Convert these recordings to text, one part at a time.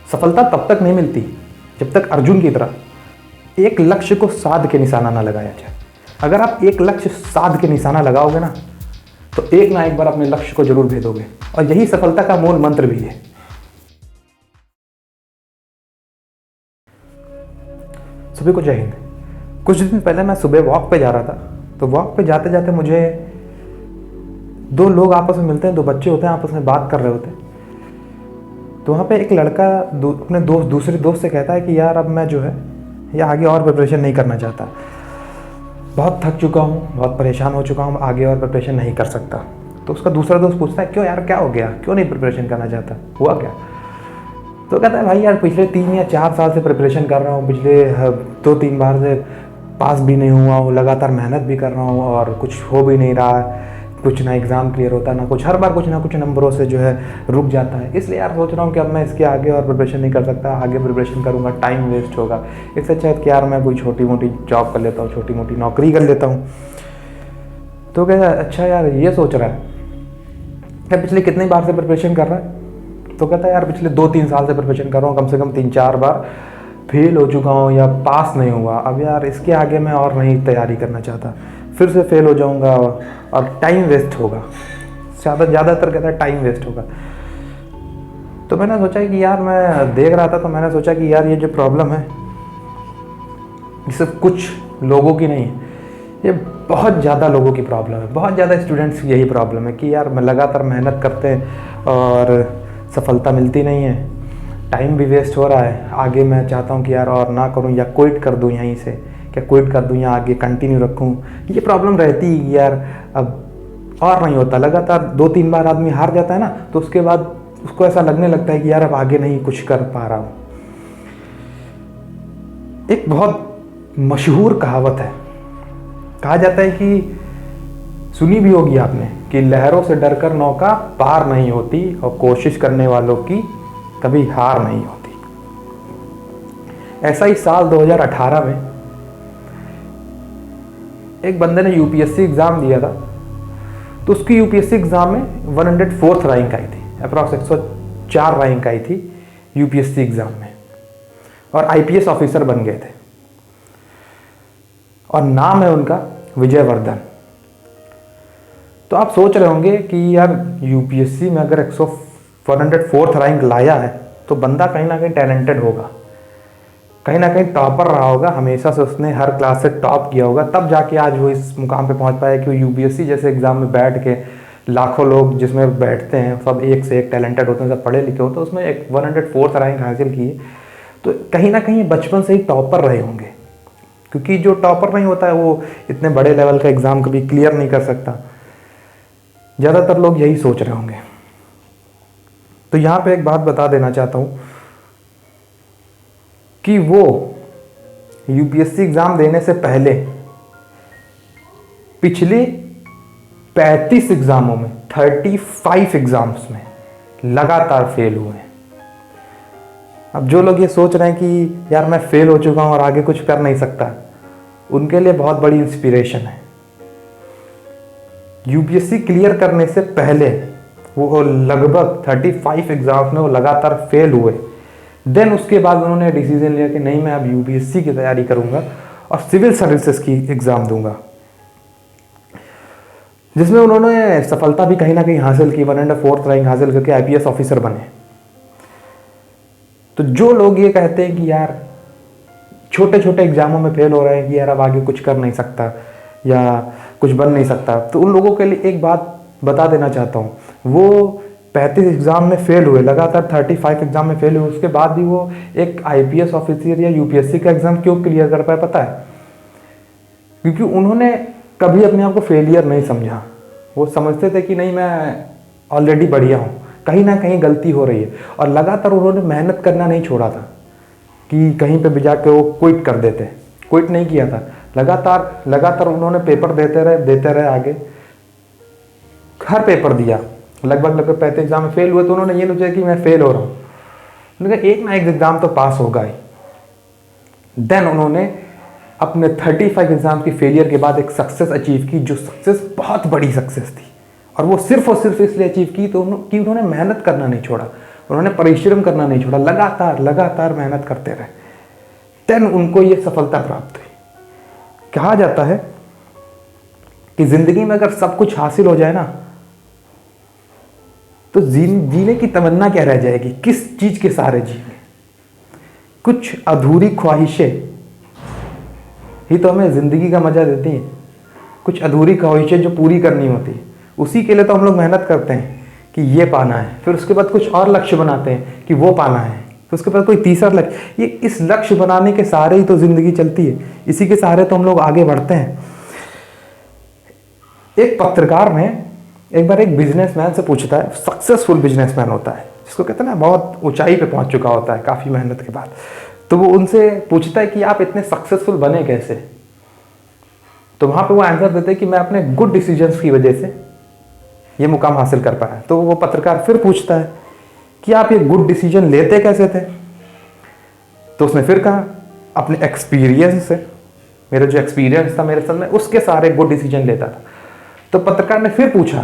सफलता तब तक नहीं मिलती जब तक अर्जुन की तरह एक लक्ष्य को साध के निशाना ना लगाया जाए। अगर आप एक लक्ष्य साध के निशाना लगाओगे ना तो एक ना एक बार अपने लक्ष्य को जरूर भेदोगे, और यही सफलता का मूल मंत्र भी है। सभी को जय हिंद। कुछ दिन पहले मैं सुबह वॉक पे जा रहा था, तो वॉक पे जाते जाते मुझे दो लोग आपस में मिलते हैं, दो बच्चे होते हैं, आपस में बात कर रहे होते हैं। तो वहाँ पे एक लड़का अपने दूसरे दोस्त से कहता है कि यार अब मैं जो है या आगे और प्रिपरेशन नहीं करना चाहता, बहुत थक चुका हूँ, बहुत परेशान हो चुका हूँ, आगे और प्रिपरेशन नहीं कर सकता। तो उसका दूसरा दोस्त पूछता है क्यों यार, क्या हो गया, क्यों नहीं प्रिपरेशन करना चाहता, हुआ क्या? तो कहता है भाई यार पिछले 3 या 4 साल से प्रिपरेशन कर रहा हूँ, पिछले 2-3 बार से पास भी नहीं हुआ हूँ, लगातार मेहनत भी कर रहा हूँ और कुछ हो भी नहीं रहा है, कुछ ना एग्ज़ाम क्लियर होता ना कुछ, हर बार कुछ ना कुछ नंबरों से जो है रुक जाता है। इसलिए यार सोच रहा हूँ कि अब मैं इसके आगे और प्रिपरेशन नहीं कर सकता, आगे प्रिपरेशन करूँगा टाइम वेस्ट होगा, इससे अच्छा है कि यार मैं कोई छोटी मोटी जॉब कर लेता हूँ, छोटी मोटी नौकरी कर लेता हूँ। तो कहता अच्छा यार ये सोच रहा है, क्या पिछले कितनी बार से प्रिपरेशन कर रहा है? तो कहता है यार पिछले 2-3 साल से प्रिपरेशन कर रहा हूँ, कम से कम 3-4 बार फेल हो चुका हूँ या पास नहीं हुआ, अब यार इसके आगे मैं और नहीं तैयारी करना चाहता, फिर से फेल हो जाऊँगा और टाइम वेस्ट होगा, ज़्यादातर कहता है टाइम वेस्ट होगा। तो मैंने सोचा कि यार मैं देख रहा था, तो मैंने सोचा कि यार ये जो प्रॉब्लम है ये सिर्फ कुछ लोगों की नहीं है, ये बहुत ज़्यादा लोगों की प्रॉब्लम है, बहुत ज़्यादा स्टूडेंट्स की यही प्रॉब्लम है कि यार मैं लगातार मेहनत करते हैं और सफलता मिलती नहीं है, टाइम भी वेस्ट हो रहा है, आगे मैं चाहता हूँ कि यार और ना करूँ या क्विट कर दूँ यहीं से, क्या क्विट कर दूँ या आगे कंटिन्यू रखूँ, ये प्रॉब्लम रहती है यार। अब और नहीं होता, लगातार 2-3 बार आदमी हार जाता है ना, तो उसके बाद उसको ऐसा लगने लगता है कि यार अब आगे नहीं कुछ कर पा रहा हूँ। एक बहुत मशहूर कहावत है, कहा जाता है कि सुनी भी होगी आपने कि लहरों से डरकर नौका पार नहीं होती और कोशिश करने वालों की कभी हार नहीं होती। ऐसा ही साल 2018 में एक बंदे ने यूपीएससी एग्ज़ाम दिया था, तो उसकी यूपीएससी एग्ज़ाम में 104th रैंक आई थी, अप्रॉक्स 104 रैंक आई थी यूपीएससी एग्ज़ाम में, और आईपीएस ऑफिसर बन गए थे, और नाम है उनका विजयवर्धन। तो आप सोच रहे होंगे कि यार यूपीएससी में अगर 104th रैंक लाया है तो बंदा कहीं ना कहीं टैलेंटेड होगा, कहीं ना कहीं टॉपर रहा होगा, हमेशा से उसने हर क्लास से टॉप किया होगा, तब जाके आज वो इस मुकाम पे पहुंच पाया कि यूपीएससी जैसे एग्ज़ाम में बैठ के लाखों लोग जिसमें बैठते हैं सब एक से एक टैलेंटेड होते हैं, सब पढ़े लिखे होते हैं, उसमें एक 104th रैंक हासिल की। तो कहीं ना कहीं बचपन से ही टॉपर रहे होंगे, क्योंकि जो टॉपर नहीं होता है वो इतने बड़े लेवल का एग्ज़ाम कभी क्लियर नहीं कर सकता। ज़्यादातर लोग यही सोच रहे होंगे। तो यहाँ पे एक बात बता देना चाहता हूँ कि वो यूपीएससी एग्ज़ाम देने से पहले पिछले 35 एग्ज़ामों में 35 एग्ज़ाम्स में लगातार फेल हुए हैं। अब जो लोग ये सोच रहे हैं कि यार मैं फेल हो चुका हूँ और आगे कुछ कर नहीं सकता, उनके लिए बहुत बड़ी इंस्पिरेशन है। यूपीएससी क्लियर करने से पहले वो लगभग 35 एग्ज़ाम्स में वो लगातार फेल हुए। देन उसके बाद उन्होंने डिसीजन लिया कि नहीं मैं अब यूपीएससी की तैयारी करूंगा और सिविल सर्विसेज की एग्ज़ाम दूंगा, जिसमें उन्होंने सफलता भी कहीं ना कहीं हासिल की, 104th रैंक हासिल करके आईपीएस ऑफिसर बने। तो जो लोग ये कहते हैं कि यार छोटे छोटे एग्जामों में फेल हो रहे हैं कि यार अब आगे कुछ कर नहीं सकता या कुछ बन नहीं सकता, तो उन लोगों के लिए एक बात बता देना चाहता हूँ, वो 35 एग्ज़ाम में फेल हुए, लगातार 35 एग्ज़ाम में फेल हुए, उसके बाद भी वो एक आईपीएस ऑफिसर या यूपीएससी का एग्ज़ाम क्यों क्लियर कर पाए पता है? क्योंकि उन्होंने कभी अपने आप को फेलियर नहीं समझा। वो समझते थे कि नहीं मैं ऑलरेडी बढ़िया हूँ, कहीं ना कहीं गलती हो रही है, और लगातार उन्होंने मेहनत करना नहीं छोड़ा था कि कहीं पे भी जाके वो क्विट कर देते। क्विट नहीं किया था, लगातार उन्होंने पेपर देते रहे आगे, हर पेपर दिया, लगभग 35 एग्ज़ाम में फेल हुए, तो उन्होंने ये नहीं सोचा कि मैं फेल हो रहा हूँ, उन्होंने एक ना एक एग्ज़ाम तो पास होगा ही। देन उन्होंने अपने 35 एग्ज़ाम की फेलियर के बाद एक सक्सेस अचीव की, जो सक्सेस बहुत बड़ी सक्सेस थी, और वो सिर्फ इसलिए अचीव की तो कि उन्होंने मेहनत करना नहीं छोड़ा, उन्होंने परिश्रम करना नहीं छोड़ा, लगातार लगातार मेहनत करते रहे, देन उनको ये सफलता प्राप्त हुई। कहा जाता है कि जिंदगी में अगर सब कुछ हासिल हो जाए ना, तो जीने की तमन्ना क्या रह जाएगी, किस चीज के सहारे जिएंगे। कुछ अधूरी ख्वाहिशें ही तो हमें जिंदगी का मजा देती हैं, कुछ अधूरी ख्वाहिशें जो पूरी करनी होती है, उसी के लिए तो हम लोग मेहनत करते हैं कि ये पाना है, फिर उसके बाद कुछ और लक्ष्य बनाते हैं कि वो पाना है, फिर उसके बाद कोई तीसरा लक्ष्य। ये इस लक्ष्य बनाने के सहारे ही तो जिंदगी चलती है, इसी के सहारे तो हम लोग आगे बढ़ते हैं। एक पत्रकार ने एक बार एक बिजनेसमैन से पूछता है, सक्सेसफुल बिजनेसमैन होता है जिसको कहते हैं ना बहुत ऊंचाई पे पहुंच चुका होता है काफ़ी मेहनत के बाद, तो वो उनसे पूछता है कि आप इतने सक्सेसफुल बने कैसे। तो वहाँ पे वो आंसर देते हैं कि मैं अपने गुड डिसीजंस की वजह से ये मुकाम हासिल कर पाया। तो वो पत्रकार फिर पूछता है कि आप ये गुड डिसीजन लेते कैसे थे। तो उसने फिर कहा अपने एक्सपीरियंस से, मेरा जो एक्सपीरियंस था मेरे साथ में, उसके सारे गुड डिसीजन लेता था। तो पत्रकार ने फिर पूछा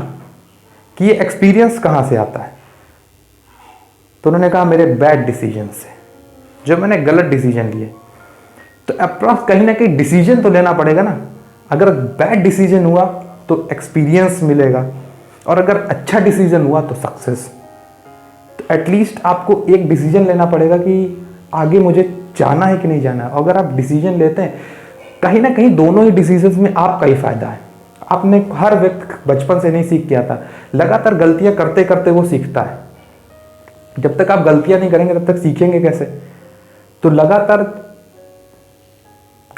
कि ये एक्सपीरियंस कहाँ से आता है। तो उन्होंने कहा मेरे बैड डिसीजन से, जो मैंने गलत डिसीजन लिए। तो अप्रॉक्स कहीं ना कहीं डिसीजन तो लेना पड़ेगा ना। अगर बैड डिसीजन हुआ तो एक्सपीरियंस मिलेगा, और अगर अच्छा डिसीजन हुआ तो सक्सेस। तो एटलीस्ट आपको एक डिसीजन लेना पड़ेगा कि आगे मुझे जाना है कि नहीं जाना है। अगर आप डिसीजन लेते हैं, कहीं ना कहीं दोनों ही डिसीजन में आपका ही फायदा है। आपने, हर व्यक्ति बचपन से नहीं सीख के आता, लगातार गलतियां करते करते वो सीखता है। जब तक आप गलतियां नहीं करेंगे तब तक सीखेंगे कैसे। तो लगातार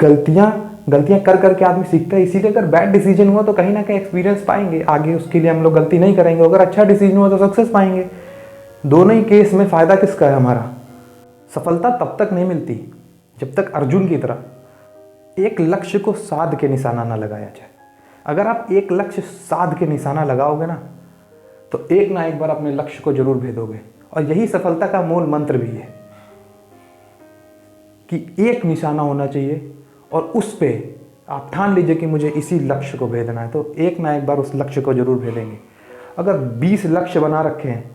गलतियां कर करके आदमी सीखता है। इसीलिए अगर बैड डिसीजन हुआ तो कहीं ना कहीं एक्सपीरियंस पाएंगे, आगे उसके लिए हम लोग गलती नहीं करेंगे। अगर अच्छा डिसीजन हुआ तो सक्सेस पाएंगे। दोनों ही केस में फायदा किसका है हमारा। सफलता तब तक नहीं मिलती जब तक अर्जुन की तरह एक लक्ष्य को साध के निशाना ना लगाया जाए। अगर आप एक लक्ष्य साध के निशाना लगाओगे ना, तो एक ना एक बार अपने लक्ष्य को जरूर भेदोगे। और यही सफलता का मूल मंत्र भी है कि एक निशाना होना चाहिए, और उस पे आप ठान लीजिए कि मुझे इसी लक्ष्य को भेदना है, तो एक ना एक बार उस लक्ष्य को जरूर भेदेंगे। अगर 20 लक्ष्य बना रखे हैं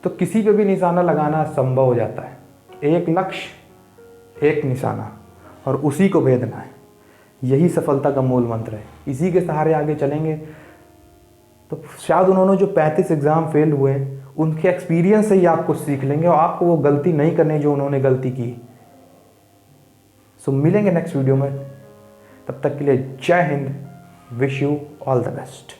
तो किसी पे भी निशाना लगाना संभव हो जाता है। एक लक्ष्य, एक निशाना, और उसी को भेदना है। यही सफलता का मूल मंत्र है। इसी के सहारे आगे चलेंगे तो शायद उन्होंने जो 35 एग्जाम फेल हुए, उनके एक्सपीरियंस से ही आप कुछ सीख लेंगे और आपको वो गलती नहीं करनी जो उन्होंने गलती की। सो मिलेंगे नेक्स्ट वीडियो में, तब तक के लिए जय Hind, wish you all the best.